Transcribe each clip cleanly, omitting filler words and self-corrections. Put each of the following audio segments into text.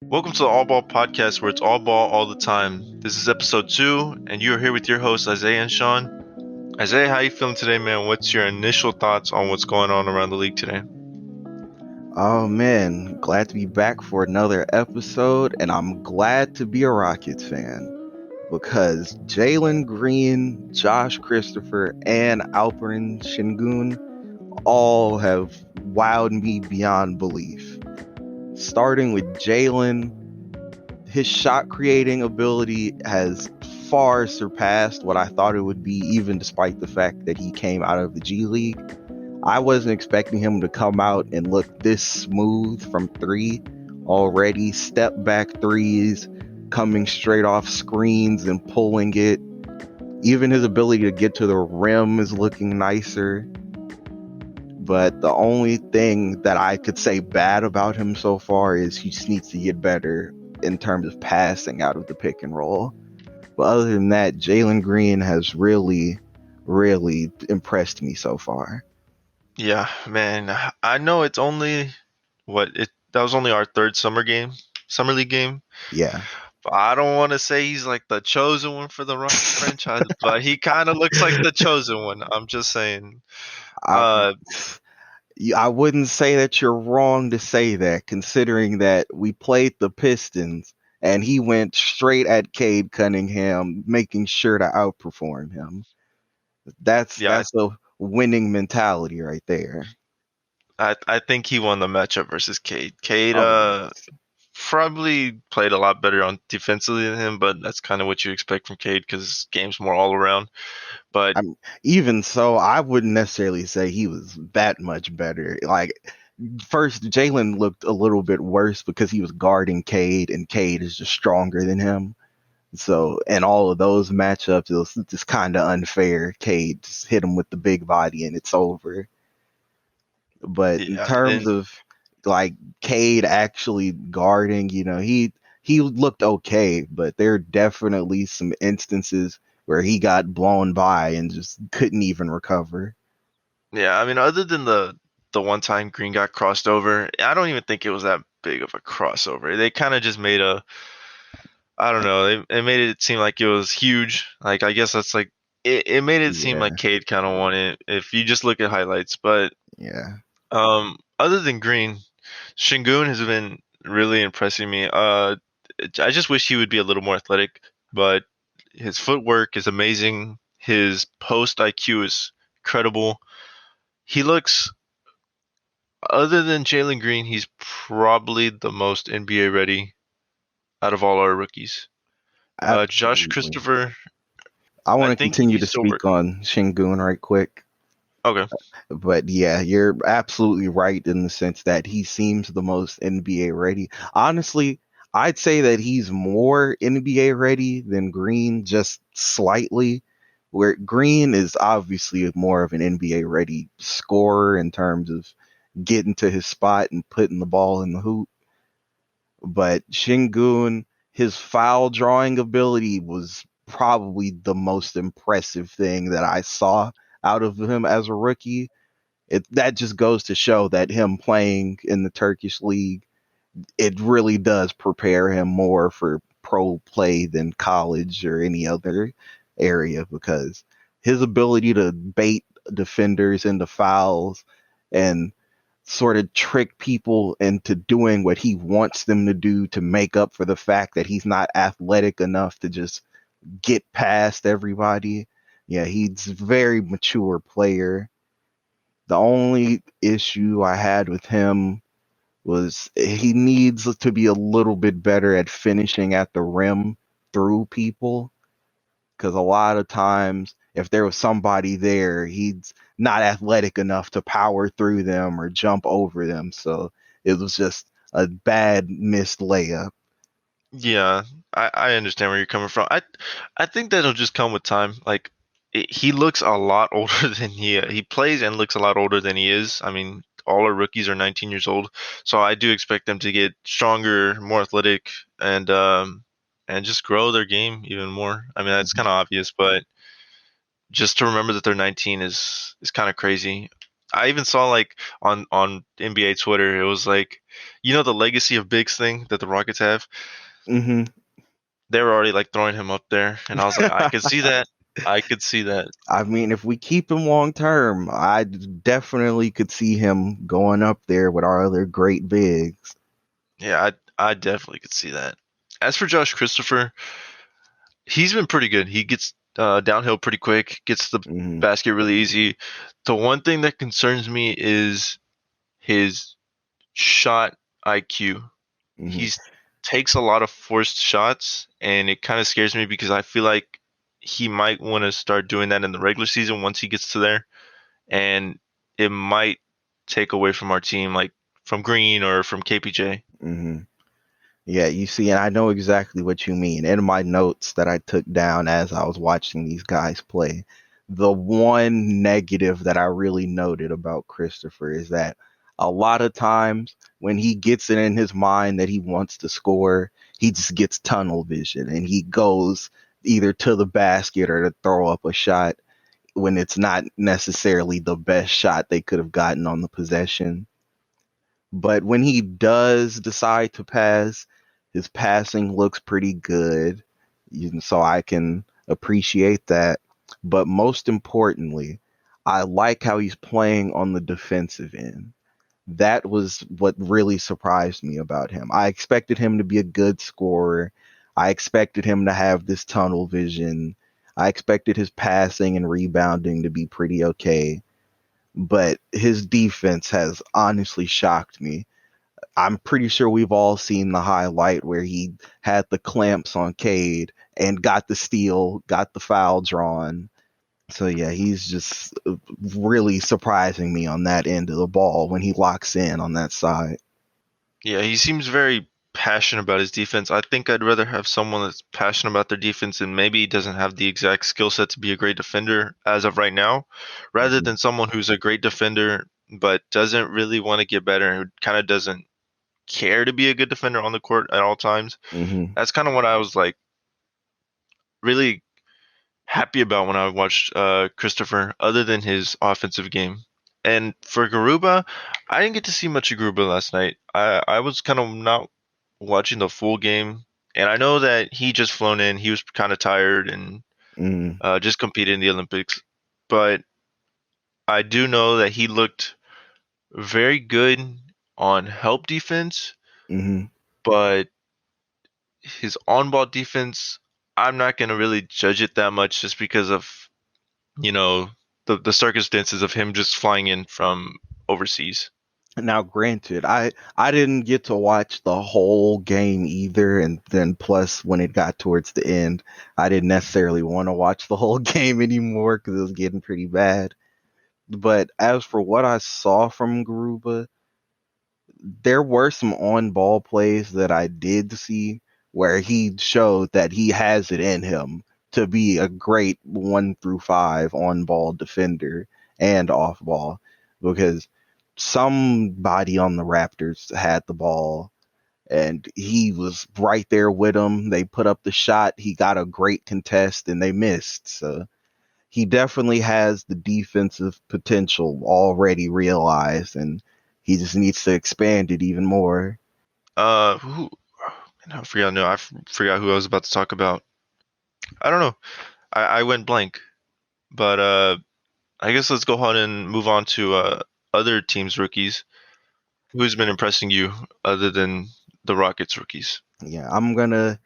Welcome to the All Ball Podcast, where it's all ball all the time. This is episode 2, and you're here with your hosts Isaiah and Sean. Isaiah, how you feeling today, man? What's your initial thoughts on what's going on around the league today? Oh man, glad to be back for another episode, and I'm glad to be a Rockets fan because Jalen Green, Josh Christopher, and Alperen Şengün all have wowed me beyond belief. Starting with Jalen, his shot creating ability has far surpassed what I thought it would be, even despite the fact that he came out of the G League. I wasn't expecting him to come out and look this smooth from three already. Step back threes, coming straight off screens and pulling it. Even his ability to get to the rim is looking nicer. But the only thing that I could say bad about him so far is he just needs to get better in terms of passing out of the pick and roll. But other than that, Jalen Green has really, really impressed me so far. Yeah, man, I know it's only that was only our third summer league game. Yeah. But I don't want to say he's like the chosen one for the Rockets franchise, but he kind of looks like the chosen one. I'm just saying. I, Uh, I wouldn't say that you're wrong to say that, considering that we played the Pistons and he went straight at Cade Cunningham, making sure to outperform him. That's yeah, that's a winning mentality right there. I think he won the matchup versus Cade. Cade, Oh yes. probably played a lot better on defensively than him, but that's kind of what you expect from Cade because his game's more all around. But Even so, I wouldn't necessarily say he was that much better. Like first, Jalen looked a little bit worse because he was guarding Cade, and Cade is just stronger than him. So, in all of those matchups, it was just kind of unfair. Cade just hit him with the big body and it's over. But in yeah, terms and of like Cade actually guarding, he looked okay, but there are definitely some instances where he got blown by and just couldn't even recover. yeah, I mean, other than the one time Green got crossed over, I don't even think it was that big of a crossover. They kind of just made a, I don't know, they made it seem like it was huge. Like I guess that's like it made it seem like Yeah, Cade kind of won it if you just look at highlights. But yeah. other than Green, Shingun has been really impressing me. I just wish he would be a little more athletic, but his footwork is amazing. His post IQ is incredible. He looks, other than Jalen Green, he's probably the most NBA ready out of all our rookies. Josh Absolutely. Christopher, I I want to think continue he's to still work. speak on Shingun right quick. Okay. But yeah, you're absolutely right in the sense that he seems the most NBA ready. Honestly, I'd say that he's more NBA ready than Green, just slightly. Where Green is obviously more of an NBA ready scorer in terms of getting to his spot and putting the ball in the hoop. But Shingun, his foul drawing ability was probably the most impressive thing that I saw out of him as a rookie. That just goes to show that him playing in the Turkish league, it really does prepare him more for pro play than college or any other area, because his ability to bait defenders into fouls and sort of trick people into doing what he wants them to do to make up for the fact that he's not athletic enough to just get past everybody. Yeah, he's a very mature player. The only issue I had with him was he needs to be a little bit better at finishing at the rim through people. Because a lot of times, if there was somebody there, he's not athletic enough to power through them or jump over them. So it was just a bad missed layup. Yeah, I understand where you're coming from. I think that'll just come with time. Like he looks a lot older than he plays and looks a lot older than he is. I mean, all our rookies are 19 years old, so I do expect them to get stronger, more athletic, and just grow their game even more. I mean, that's kind of obvious, but just to remember that they're 19 is kind of crazy. I even saw like on NBA Twitter, it was like, the legacy of bigs thing that the Rockets have. Hmm. They were already like throwing him up there, and I was like, I could see that. I could see that. I mean, if we keep him long term, I definitely could see him going up there with our other great bigs. Yeah, I definitely could see that. As for Josh Christopher, he's been pretty good. He gets downhill pretty quick, gets the Hmm. basket really easy. The one thing that concerns me is his shot IQ. Hmm. He takes a lot of forced shots, and it kind of scares me because I feel like he might want to start doing that in the regular season once he gets to there, and it might take away from our team, like from Green or from KPJ. Hmm. Yeah, you see, and I know exactly what you mean. In my notes that I took down as I was watching these guys play, the one negative that I really noted about Christopher is that a lot of times when he gets it in his mind that he wants to score, he just gets tunnel vision and he goes either to the basket or to throw up a shot when it's not necessarily the best shot they could have gotten on the possession. But when he does decide to pass, his passing looks pretty good. So I can appreciate that. But most importantly, I like how he's playing on the defensive end. That was what really surprised me about him. I expected him to be a good scorer. I expected him to have this tunnel vision. I expected his passing and rebounding to be pretty okay. But his defense has honestly shocked me. I'm pretty sure we've all seen the highlight where he had the clamps on Cade and got the steal, got the foul drawn. So yeah, he's just really surprising me on that end of the ball when he locks in on that side. Yeah, he seems very passionate about his defense. I think I'd rather have someone that's passionate about their defense and maybe doesn't have the exact skill set to be a great defender as of right now, rather Hmm. than someone who's a great defender but doesn't really want to get better and who kind of doesn't care to be a good defender on the court at all times. Hmm. That's kind of what I was like really happy about when I watched Christopher, other than his offensive game. And for Garuba, I didn't get to see much of Garuba last night. I was kind of not watching the full game, and I know that he just flown in. He was kind of tired and Hmm. just competed in the Olympics, but I do know that he looked very good on help defense, Hmm. but his on-ball defense, I'm not going to really judge it that much just because of you know, the circumstances of him just flying in from overseas. Now, granted, I didn't get to watch the whole game either, and then plus when it got towards the end, I didn't necessarily want to watch the whole game anymore because it was getting pretty bad. But as for what I saw from Garuba, there were some on ball plays that I did see where he showed that he has it in him to be a great 1 through 5 on ball defender and off ball because somebody on the Raptors had the ball and he was right there with them. They put up the shot, he got a great contest and they missed. So he definitely has the defensive potential already realized, and he just needs to expand it even more. Who? Man, I forgot. No, forgot who I was about to talk about. I don't know. I went blank. But I guess let's go ahead and move on to other teams' rookies. Who's been impressing you other than the Rockets rookies? Yeah, I'm gonna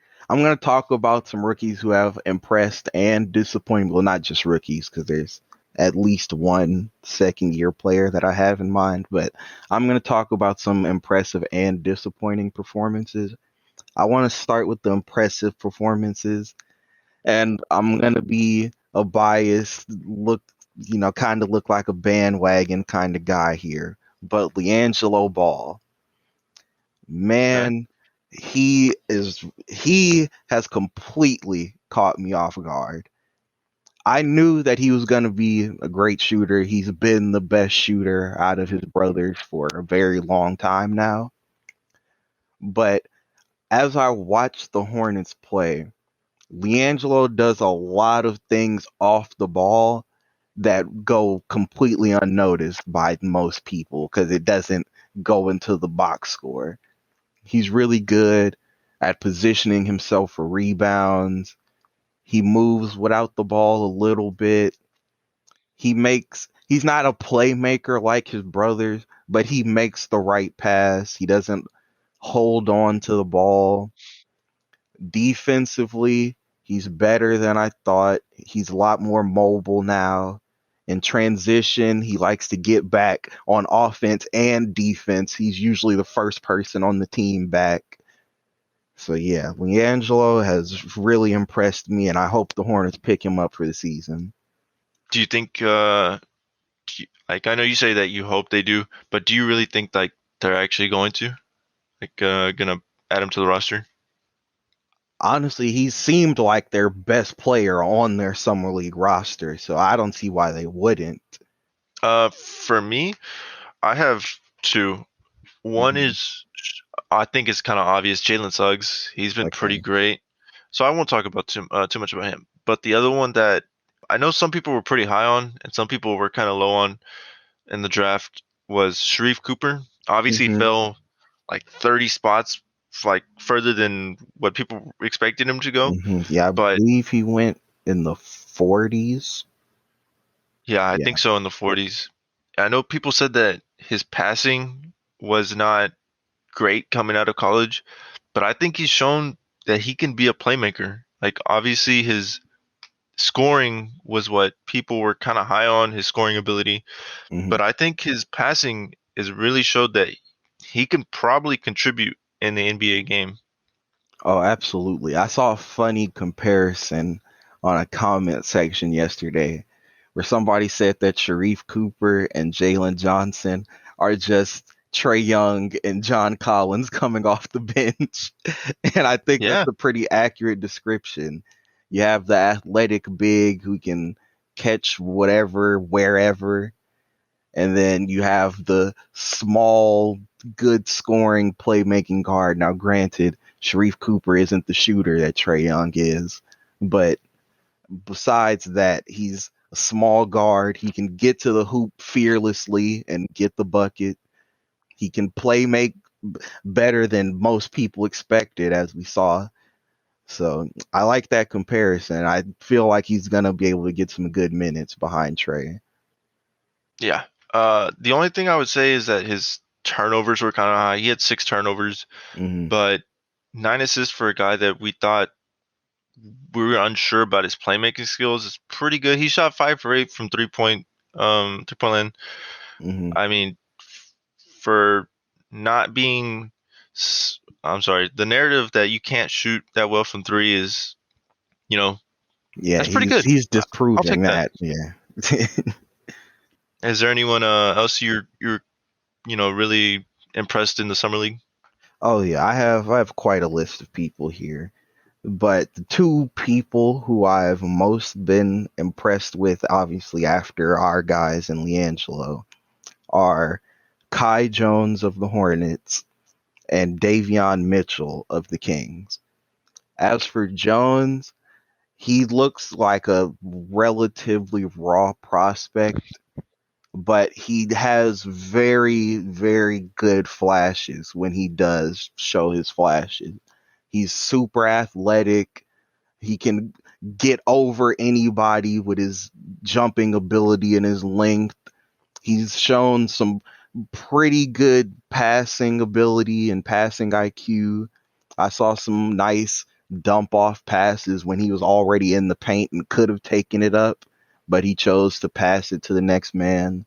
talk about some rookies who have impressed and disappointed. Well, not just rookies, because there's at least one second year player that I have in mind, but I'm gonna talk about some impressive and disappointing performances. I want to start with the impressive performances, and I'm gonna be a biased look, kind of look like a bandwagon kind of guy here. But LiAngelo Ball, Okay. man, he has completely caught me off guard. I knew that he was gonna be a great shooter. He's been the best shooter out of his brothers for a very long time now. But as I watch the Hornets play, LiAngelo does a lot of things off the ball that go completely unnoticed by most people because it doesn't go into the box score. He's really good at positioning himself for rebounds. He moves without the ball a little bit. He's not a playmaker like his brothers, but he makes the right pass. He doesn't hold on to the ball. Defensively, he's better than I thought. He's a lot more mobile now. In transition, he likes to get back on offense and defense. He's usually the first person on the team back. So yeah, LiAngelo has really impressed me, and I hope the Hornets pick him up for the season. Do you think like I know you say that you hope they do, but do you really think like they're actually going to gonna add him to the roster? Honestly, he seemed like their best player on their summer league roster, so I don't see why they wouldn't. For me, I have two. One Mhm. is I think it's kind of obvious. Jalen Suggs, he's been pretty Okay. great, so I won't talk about too much about him. But the other one that I know some people were pretty high on, and some people were kind of low on in the draft was Sharif Cooper. Obviously, he hmm fell like 30 spots, like further than what people expected him to go. Yeah, I But believe he went in the 40s. yeah, I Yeah. think so in the 40s. I know people said that his passing was not great coming out of college, but I think he's shown that he can be a playmaker. Like obviously his scoring was what people were kind of high on, his scoring ability, hmm but I think his passing is really showed that he can probably contribute in the NBA game. Oh, absolutely. I saw a funny comparison on a comment section yesterday where somebody said that Sharif Cooper and Jalen Johnson are just Trey Young and John Collins coming off the bench. And I think that's Yeah, a pretty accurate description. You have the athletic big who can catch whatever, wherever, and then you have the small, good scoring, playmaking guard. Now, granted, Sharif Cooper isn't the shooter that Trey Young is, but besides that, he's a small guard. He can get to the hoop fearlessly and get the bucket. He can play make better than most people expected, as we saw. So I like that comparison. I feel like he's gonna be able to get some good minutes behind Trey. yeah. The only thing I would say is that his turnovers were kind of high. He had 6 turnovers, hmm but 9 assists for a guy that we thought we were unsure about his playmaking skills is pretty good. He shot 5 for 8 from 3 point land. hmm I mean, for not being, I'm sorry, the narrative that you can't shoot that well from three is, you know, Yeah, that's pretty he's good. he's I'll disproving take that. that. Yeah. Is there anyone else you're really impressed in the summer league? Oh yeah, I have quite a list of people here. But the two people who I've most been impressed with, obviously after our guys and LiAngelo, are Kai Jones of the Hornets and Davion Mitchell of the Kings. As for Jones, he looks like a relatively raw prospect, but he has very, very good flashes when he does show his flashes. He's super athletic. He can get over anybody with his jumping ability and his length. He's shown some pretty good passing ability and passing IQ. I saw some nice dump off passes when he was already in the paint and could have taken it up, but he chose to pass it to the next man.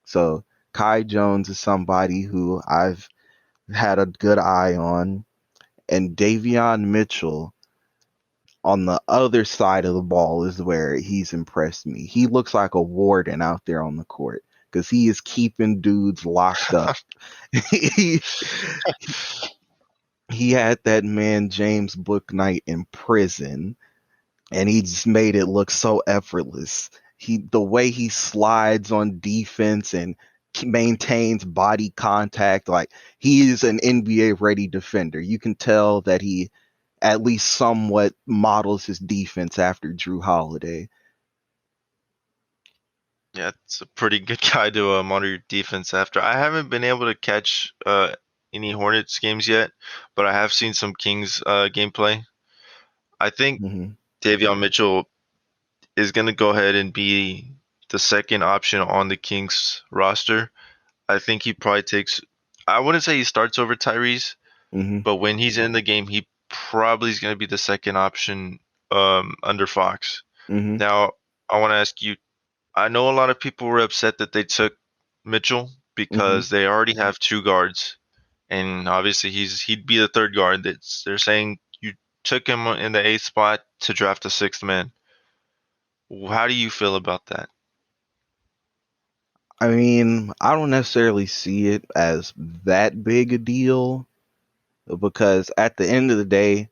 So Kai Jones is somebody who I've had a good eye on. And Davion Mitchell on the other side of the ball is where he's impressed me. He looks like a warden out there on the court because he is keeping dudes locked up. he, he had that man James Booknight in prison, and he just made it look so effortless. The way he slides on defense and maintains body contact, like he is an NBA ready defender. You can tell that he at least somewhat models his defense after Drew Holiday. Yeah, it's a pretty good guy to monitor your defense after. I haven't been able to catch any Hornets games yet, but I have seen some Kings gameplay. I think Hmm. Davion Mitchell is going to go ahead and be the second option on the Kings roster. I think he probably takes, I wouldn't say he starts over Tyrese, Hmm. but when he's in the game, he probably is going to be the second option under Fox. Hmm. Now, I want to ask you, I know a lot of people were upset that they took Mitchell Hmm. because they already have two guards, and obviously he'd be the third guard. They're saying you took him in the eighth spot to draft a sixth man. How do you feel about that? I mean, I don't necessarily see it as that big a deal because at the end of the day,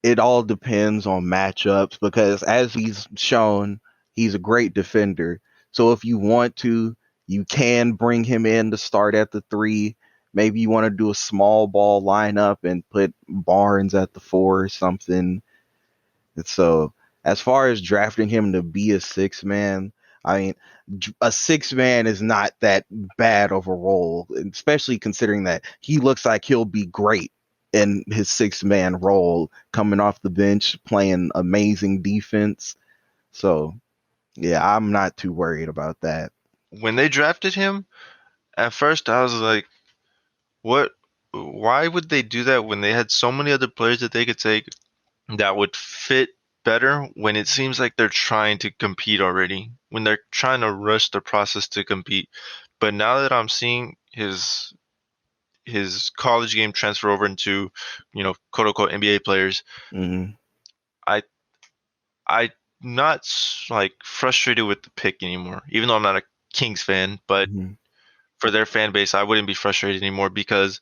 it all depends on matchups because as he's shown, he's a great defender. So if you want to, you can bring him in to start at the three. Maybe you want to do a small ball lineup and put Barnes at the four or something. And so as far as drafting him to be a six man, I mean, a six man is not that bad of a role, especially considering that he looks like he'll be great in his six man role, coming off the bench, playing amazing defense. So, yeah, I'm not too worried about that. When they drafted him, at first I was like, what? Why would they do that when they had so many other players that they could take that would fit better when it seems like they're trying to compete already, when they're trying to rush the process to compete. But now that I'm seeing his college game transfer over into, quote unquote NBA players, Hmm. I I not like frustrated with the pick anymore. Even though I'm not a Kings fan, but Hmm. for their fan base, I wouldn't be frustrated anymore because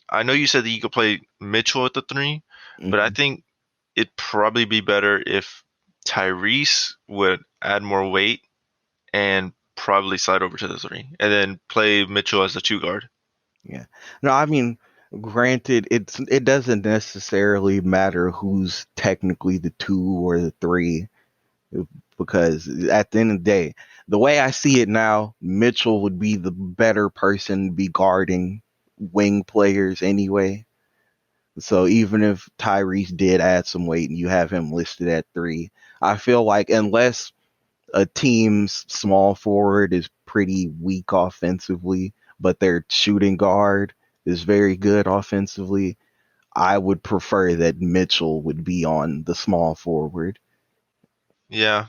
I know you said that you could play Mitchell at the three, but I Hmm. think it'd probably be better if Tyrese would add more weight and probably slide over to the three, and then play Mitchell as the two guard. Yeah. No, I mean, granted, it doesn't necessarily matter who's technically the two or the three because at the end of the day, the way I see it now, Mitchell would be the better person to be guarding wing players anyway. So even if Tyrese did add some weight and you have him listed at three, I feel like unless a team's small forward is pretty weak offensively, but their shooting guard is very good offensively, I would prefer that Mitchell would be on the small forward. Yeah,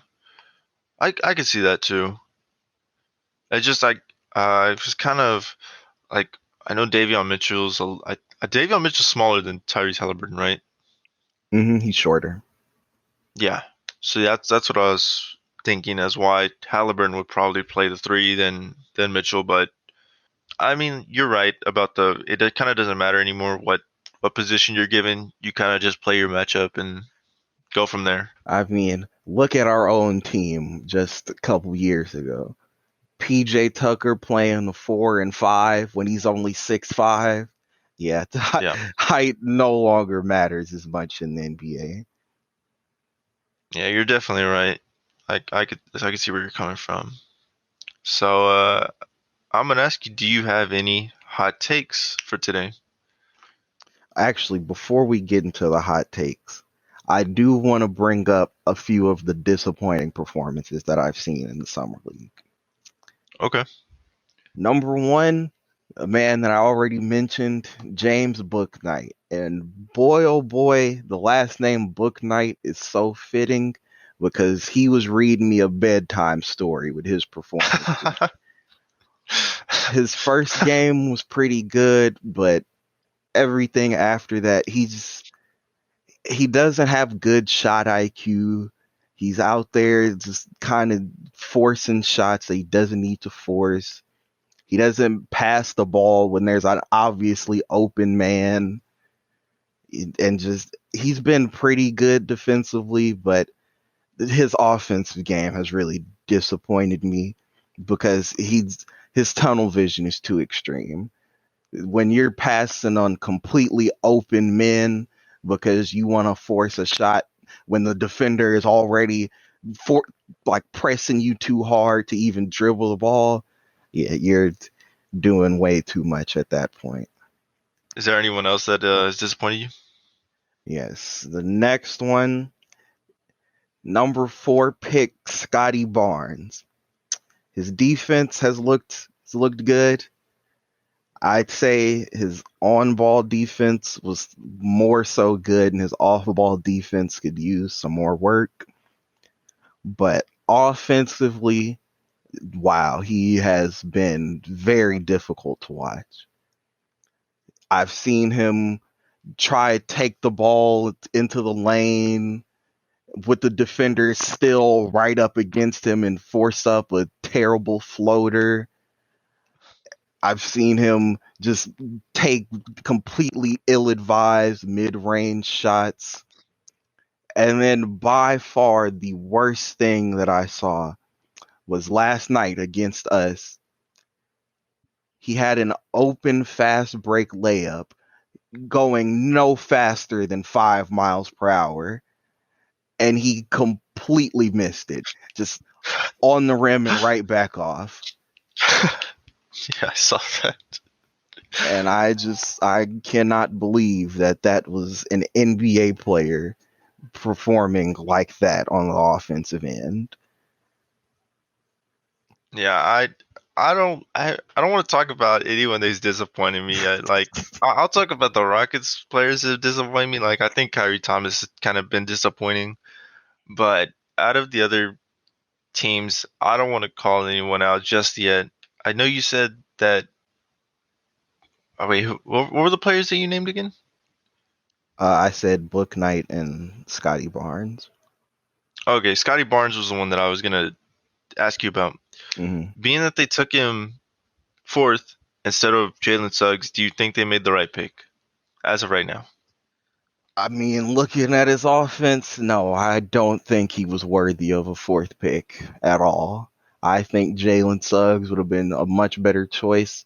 I could see that too. It's just like it was kind of like I know Davion Mitchell's smaller than Tyrese Halliburton, right? He's shorter. Yeah. So that's what I was thinking as why Halliburton would probably play the three than Mitchell, but I mean you're right about it kind of doesn't matter anymore what position you're given. You kind of just play your matchup and go from there. I mean, look at our own team just a couple years ago. PJ Tucker playing the 4 and 5 when he's only 6'5". Yeah, Yeah. height no longer matters as much in the NBA. Yeah, you're definitely right. I could see where you're coming from. So I'm gonna ask you, do you have any hot takes for today? Actually, before we get into the hot takes, I do want to bring up a few of the disappointing performances that I've seen in the summer league. Okay. Number one, a man that I already mentioned, James Booknight. And boy, oh boy, the last name Booknight is so fitting because he was reading me a bedtime story with his performances. His first game was pretty good, but everything after that, he doesn't have good shot IQ. He's out there just kind of forcing shots that he doesn't need to force. He doesn't pass the ball when there's an obviously open man. And just he's been pretty good defensively, but his offensive game has really disappointed me because his tunnel vision is too extreme. When you're passing on completely open men because you want to force a shot when the defender is already for like pressing you too hard to even dribble the ball, yeah, you're doing way too much at that point. Is there anyone else that has disappointed you? Yes. The next one, number 4 pick, Scotty Barnes. His defense has looked good. I'd say his on-ball defense was more so good, and his off-ball defense could use some more work. But offensively, wow, he has been very difficult to watch. I've seen him try to take the ball into the lane with the defender still right up against him and force up a terrible floater. I've seen him just take completely ill-advised mid-range shots. And then by far the worst thing that I saw was last night against us. He had an open fast break layup going no faster than 5 miles per hour, and he completely missed it. Just on the rim and right back off. Yeah, I saw that. And I cannot believe that that was an NBA player performing like that on the offensive end. Yeah, I don't want to talk about anyone that's disappointed me. I'll talk about the Rockets players that have disappointed me. Like I think Kyrie Thomas has kind of been disappointing, but out of the other teams, I don't want to call anyone out just yet. I know you said that. Oh wait, what were the players that you named again? I said Book Knight and Scotty Barnes. Okay, Scotty Barnes was the one that I was gonna ask you about. Hmm. Being that they took him fourth instead of Jalen Suggs, do you think they made the right pick as of right now? I mean, looking at his offense, no, I don't think he was worthy of a fourth pick at all. I think Jalen Suggs would have been a much better choice,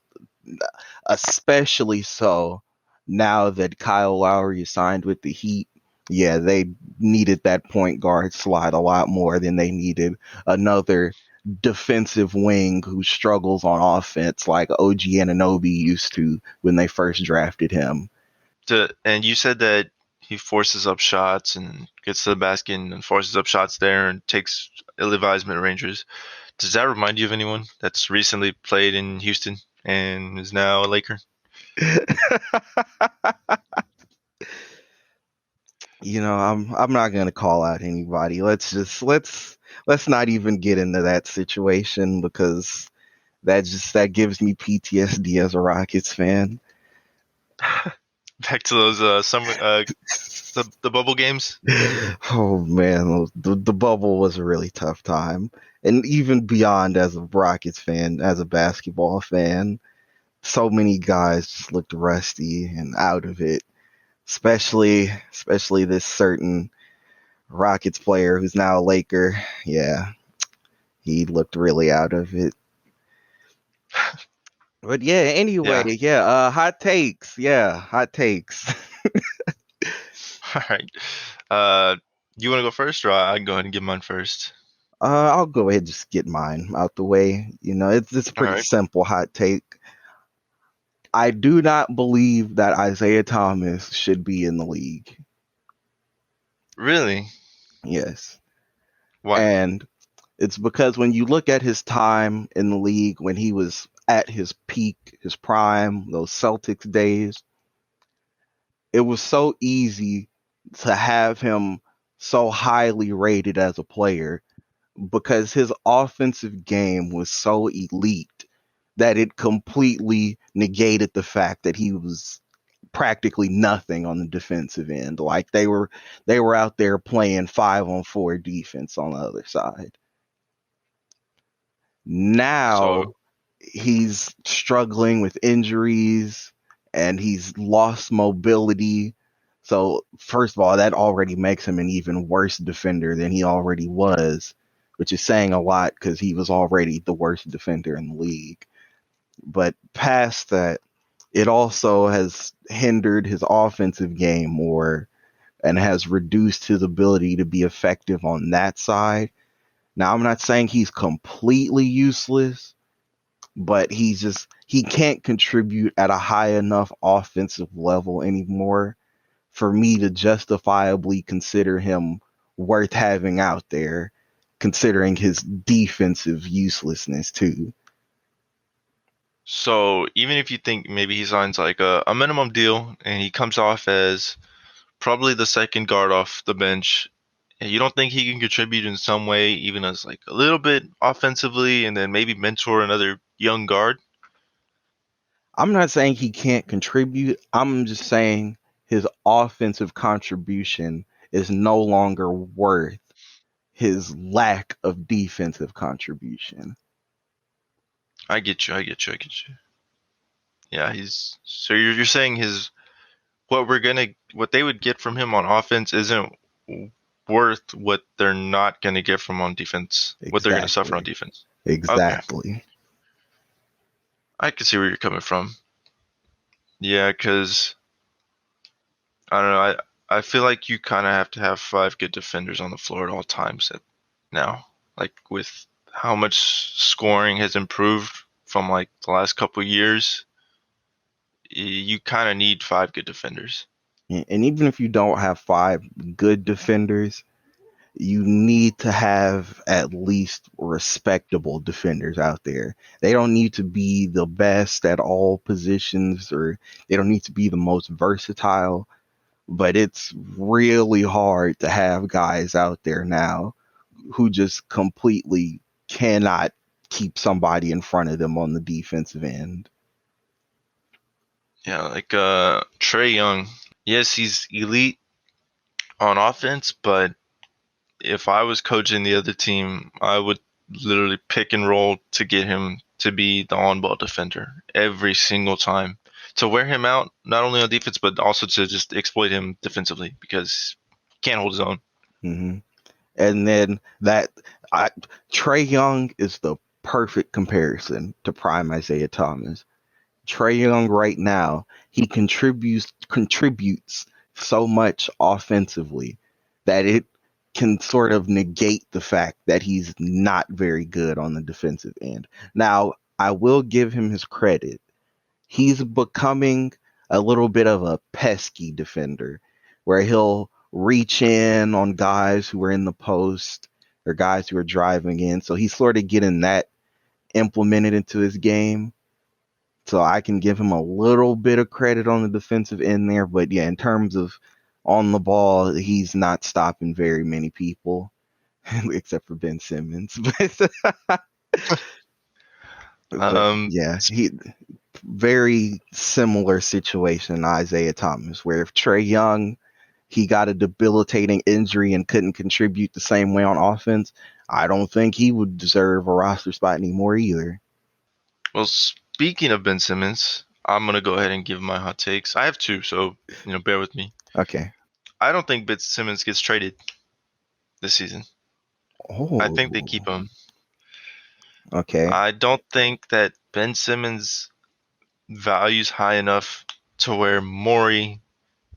especially so now that Kyle Lowry is signed with the Heat. Yeah, they needed that point guard slot a lot more than they needed another defensive wing who struggles on offense like OG Anunoby used to when they first drafted him. And you said that he forces up shots and gets to the basket and forces up shots there and takes ill-advised mid-rangers. Does that remind you of anyone that's recently played in Houston and is now a Laker? I'm not gonna call out anybody. Let's not even get into that situation because that gives me PTSD as a Rockets fan. Back to those summer the bubble games. Oh man, the bubble was a really tough time, and even beyond as a Rockets fan, as a basketball fan, so many guys just looked rusty and out of it. Especially this certain Rockets player who's now a Laker. Yeah, he looked really out of it. But yeah, anyway, Yeah. yeah, hot takes. Yeah, hot takes. All right. Uh, you want to go first, or I can go ahead and give mine first? I'll go ahead and just get mine out the way. It's a All pretty right. simple hot take. I do not believe that Isaiah Thomas should be in the league. Really? Yes. Why? And it's because when you look at his time in the league when he was at his peak, his prime, those Celtics days, it was so easy to have him so highly rated as a player because his offensive game was so elite that it completely negated the fact that he was practically nothing on the defensive end. Like they were out there playing 5-on-4 defense on the other side. So, Now he's struggling with injuries and he's lost mobility. So, first of all, that already makes him an even worse defender than he already was, which is saying a lot because he was already the worst defender in the league. But past that, it also has hindered his offensive game more and has reduced his ability to be effective on that side. Now, I'm not saying he's completely useless, but he can't contribute at a high enough offensive level anymore for me to justifiably consider him worth having out there, considering his defensive uselessness too. So even if you think maybe he signs like a minimum deal and he comes off as probably the second guard off the bench, and you don't think he can contribute in some way, even as like a little bit offensively, and then maybe mentor another young guard? I'm not saying he can't contribute. I'm just saying his offensive contribution is no longer worth his lack of defensive contribution. I get you. I get you. I get you. Yeah, he's so you're saying his what they would get from him on offense isn't worth what they're not gonna get from on defense, what they're gonna suffer on Exactly. defense. Okay, Exactly. I can see where you're coming from. Yeah, because I don't know. I feel like you kind of have to have five good defenders on the floor at all times now. Like with how much scoring has improved from like the last couple of years, you kind of need five good defenders. And even if you don't have five good defenders, you need to have at least respectable defenders out there. They don't need to be the best at all positions or they don't need to be the most versatile, but it's really hard to have guys out there now who just completely cannot keep somebody in front of them on the defensive end. Yeah, like Trae Young. Yes, he's elite on offense, but if I was coaching the other team, I would literally pick and roll to get him to be the on-ball defender every single time. To wear him out, not only on defense, but also to just exploit him defensively because he can't hold his own. Hmm. And then I, Trae Young is the perfect comparison to prime Isaiah Thomas. Trae Young right now, he contributes so much offensively that it can sort of negate the fact that he's not very good on the defensive end. Now, I will give him his credit. He's becoming a little bit of a pesky defender where he'll reach in on guys who are in the post or guys who are driving in. So he's sort of getting that implemented into his game. So I can give him a little bit of credit on the defensive end there. But yeah, in terms of on the ball, he's not stopping very many people, except for Ben Simmons. But Um, yeah, he very similar situation to Isaiah Thomas, where if Trae Young he got a debilitating injury and couldn't contribute the same way on offense, I don't think he would deserve a roster spot anymore either. well, speaking of Ben Simmons, I'm gonna go ahead and give my hot takes. I have two, so bear with me. Okay. I don't think Ben Simmons gets traded this season. I Oh, think they keep him. okay. I don't think that Ben Simmons values high enough to where Morey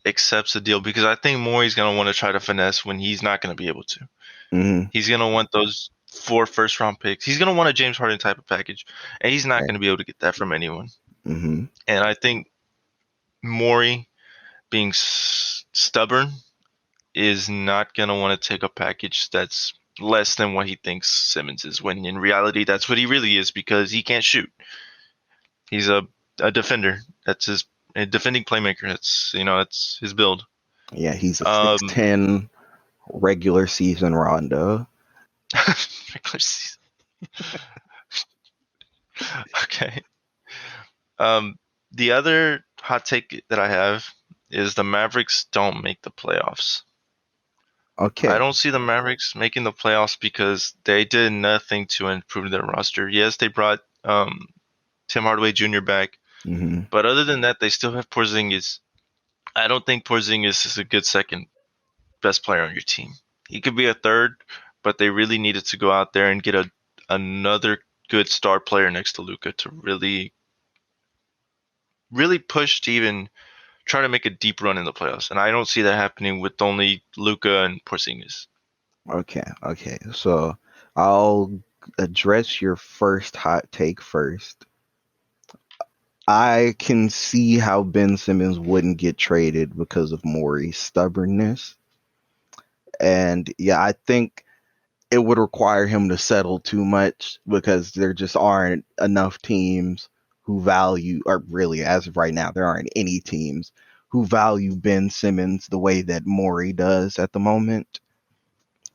accepts the deal because I think Morey's going to want to try to finesse when he's not going to be able to. Mm-hmm. He's going to want those 4 first-round picks. He's going to want a James Harden type of package, and he's not Right. going to be able to get that from anyone. Mm-hmm. And I think Morey, being stubborn, is not going to want to take a package that's less than what he thinks Simmons is, when in reality, that's what he really is because he can't shoot. He's a defender. That's his a defending playmaker. That's his build. Yeah, he's a Um, 6'10" regular season Rondo. regular season. Okay. Um, the other hot take that I have is the Mavericks don't make the playoffs. I Okay. don't see the Mavericks making the playoffs because they did nothing to improve their roster. Yes, they brought Tim Hardaway Jr. back, Mm-hmm. but other than that, they still have Porzingis. I don't think Porzingis is a good second best player on your team. He could be a third, but they really needed to go out there and get another good star player next to Luka to really push to even try to make a deep run in the playoffs. And I don't see that happening with only Luka and Porzingis. Okay. Okay. So I'll address your first hot take first. I can see how Ben Simmons wouldn't get traded because of Morey's stubbornness. And yeah, I think it would require him to settle too much because there just aren't enough teams who value, or really, as of right now, there aren't any teams who value Ben Simmons the way that Morey does at the moment.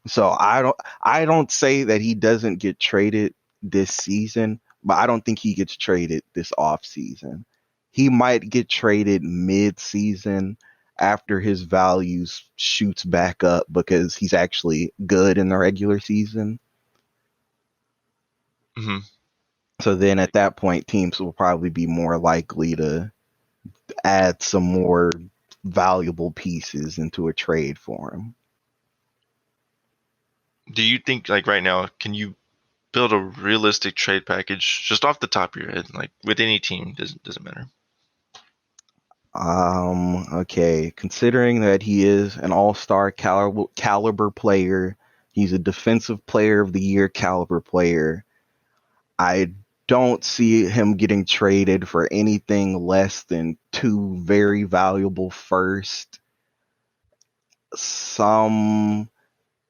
So I don't say that he doesn't get traded this season, but I don't think he gets traded this off season. He might get traded mid season after his values shoots back up because he's actually good in the regular season. Hmm. So then at that point teams will probably be more likely to add some more valuable pieces into a trade for him. Do you think, like right now, can you build a realistic trade package just off the top of your head, like with any team? Doesn't matter. Okay. Considering that he is an all-star caliber player, he's a defensive player of the year caliber player. I don't see him getting traded for anything less than two very valuable first, some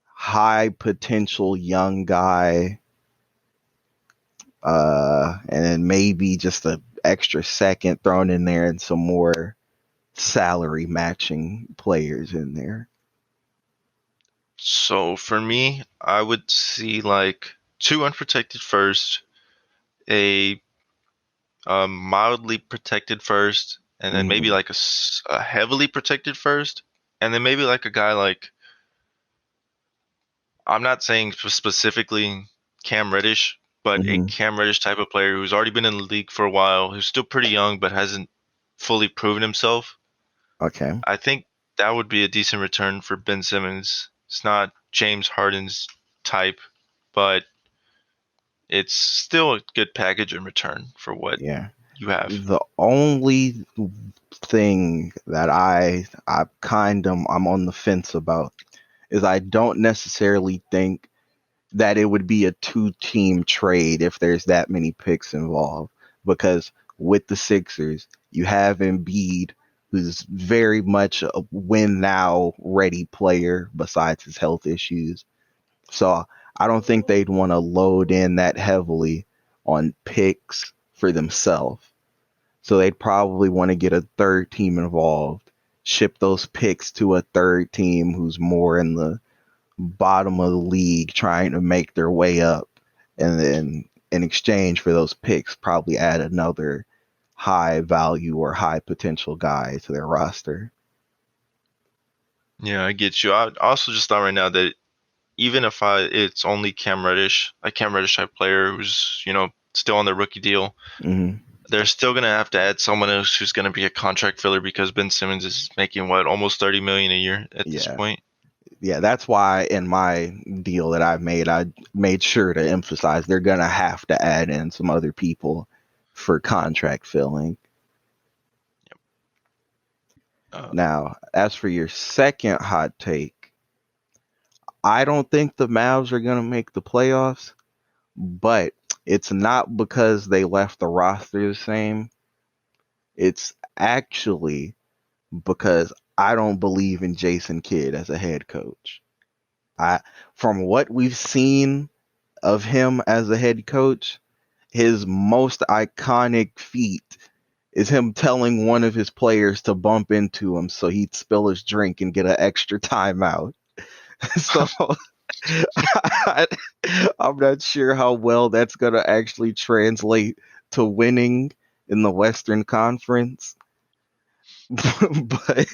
high potential young guy, and then maybe just a extra second thrown in there and some more salary matching players in there. So for me, I would see like two unprotected first, a mildly protected first, and then maybe Hmm. like a heavily protected first, and then maybe like a guy like, I'm not saying specifically Cam Reddish, but a Hmm. Cam Reddish type of player who's already been in the league for a while, who's still pretty young but hasn't fully proven himself. Okay. I think that would be a decent return for Ben Simmons. It's not James Harden's type, but it's still a good package in return for what Yeah. you have. The only thing that I'm on the fence about is I don't necessarily think that it would be a two-team trade if there's that many picks involved. Because with the Sixers, you have Embiid, who's very much a win now ready player besides his health issues. So I don't think they'd want to load in that heavily on picks for themselves. So they'd probably want to get a third team involved, ship those picks to a third team who's more in the bottom of the league trying to make their way up. And then in exchange for those picks, probably add another high value or high potential guy to their roster. Yeah, I get you. I also just thought right now that even if it's only Cam Reddish, a Cam Reddish type player who's, still on their rookie deal, Hmm. they're still gonna have to add someone else who's gonna be a contract filler because Ben Simmons is making what, almost 30 million a year at this Yeah. point. Yeah, that's why in my deal that I made sure to emphasize they're gonna have to add in some other people for contract filling. Uh, Now, as for your second hot take, I don't think the Mavs are gonna make the playoffs, but it's not because they left the roster the same. It's actually because I don't believe in Jason Kidd as a head coach. I From what we've seen of him as a head coach, his most iconic feat is him telling one of his players to bump into him so he'd spill his drink and get an extra timeout. So I, I'm not sure how well that's going to actually translate to winning in the Western Conference, but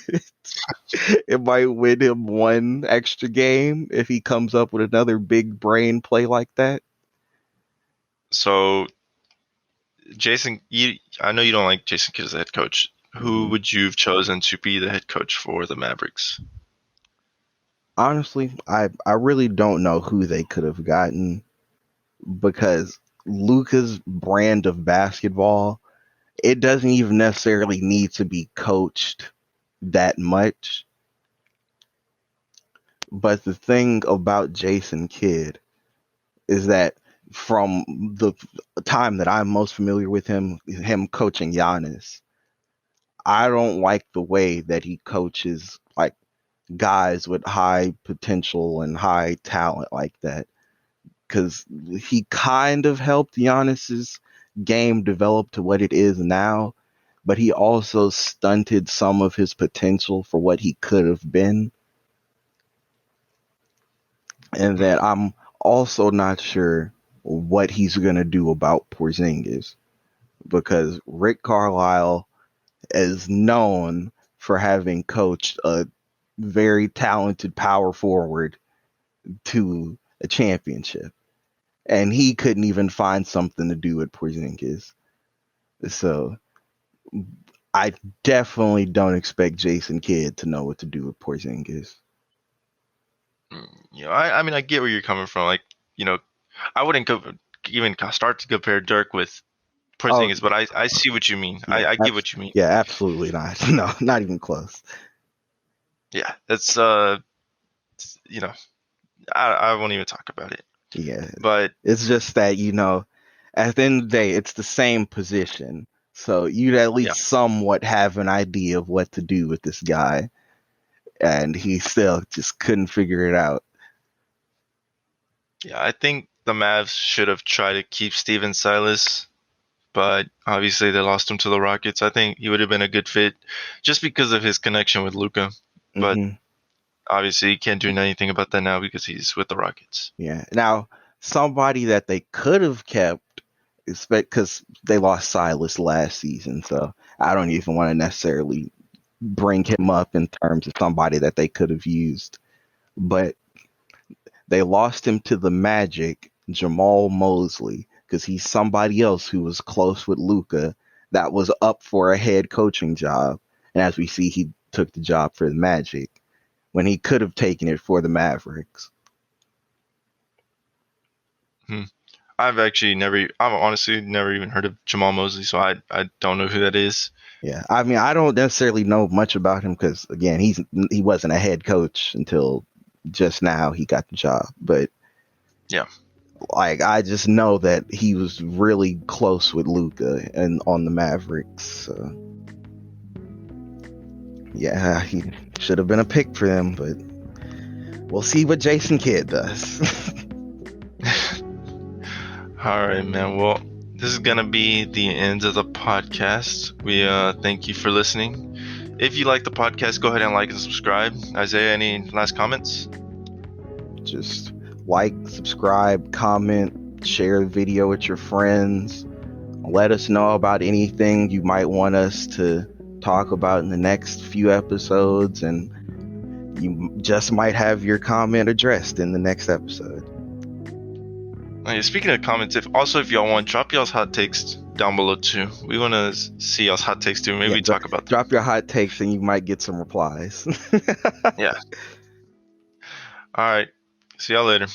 it might win him one extra game if he comes up with another big brain play like that. so I know you don't like Jason Kidd as a head coach. Who Mhm. would you have chosen to be the head coach for the Mavericks? Honestly, I really don't know who they could have gotten because Luca's brand of basketball, it doesn't even necessarily need to be coached that much. But the thing about Jason Kidd, is that from the time that I'm most familiar with him coaching Giannis, I don't like the way that he coaches like guys with high potential and high talent like that. Because he kind of helped Giannis's game develop to what it is now, but he also stunted some of his potential for what he could have been. And that I'm also not sure what he's going to do about Porzingis, because Rick Carlisle is known for having coached a very talented power forward to a championship, and he couldn't even find something to do with Porzingis. So I definitely don't expect Jason Kidd to know what to do with Porzingis. I mean, I get where you're coming from. Like, I wouldn't even start to compare Dirk with Porzingis, but I see what you mean. Yeah, I get what you mean. Yeah, absolutely not. No, not even close. Yeah, that's I won't even talk about it. Yeah, But it's just that at the end of the day, it's the same position, so you'd at least somewhat have an idea of what to do with this guy, and he still just couldn't figure it out. Yeah, I think the Mavs should have tried to keep Steven Silas, but obviously they lost him to the Rockets. I think he would have been a good fit just because of his connection with Luka. But obviously he can't do anything about that now because he's with the Rockets. Yeah. Now, somebody that they could have kept, because they lost Silas last season, so I don't even want to necessarily bring him up in terms of somebody that they could have used. But they lost him to the Magic, Jamal Mosley, because he's somebody else who was close with Luka that was up for a head coaching job. And as we see, he took the job for the Magic when he could have taken it for the Mavericks. I've honestly never even heard of Jamal Mosley, so I don't know who that is. Yeah, I mean, I don't necessarily know much about him because, again, he wasn't a head coach until just now he got the job. But yeah, like I just know that he was really close with Luka and on the Mavericks. So yeah, he should have been a pick for them, but we'll see what Jason Kidd does. All right, man. Well, this is gonna be the end of the podcast. We thank you for listening. If you like the podcast, go ahead and like and subscribe. Isaiah, any last comments? Just like, subscribe, comment, share the video with your friends. Let us know about anything you might want us to talk about in the next few episodes, and you just might have your comment addressed in the next episode. Speaking of comments, if y'all want, drop y'all's hot takes down below too. We want to see y'all's hot takes too. Maybe talk about them. Drop your hot takes and you might get some replies. Yeah. All right. See y'all later.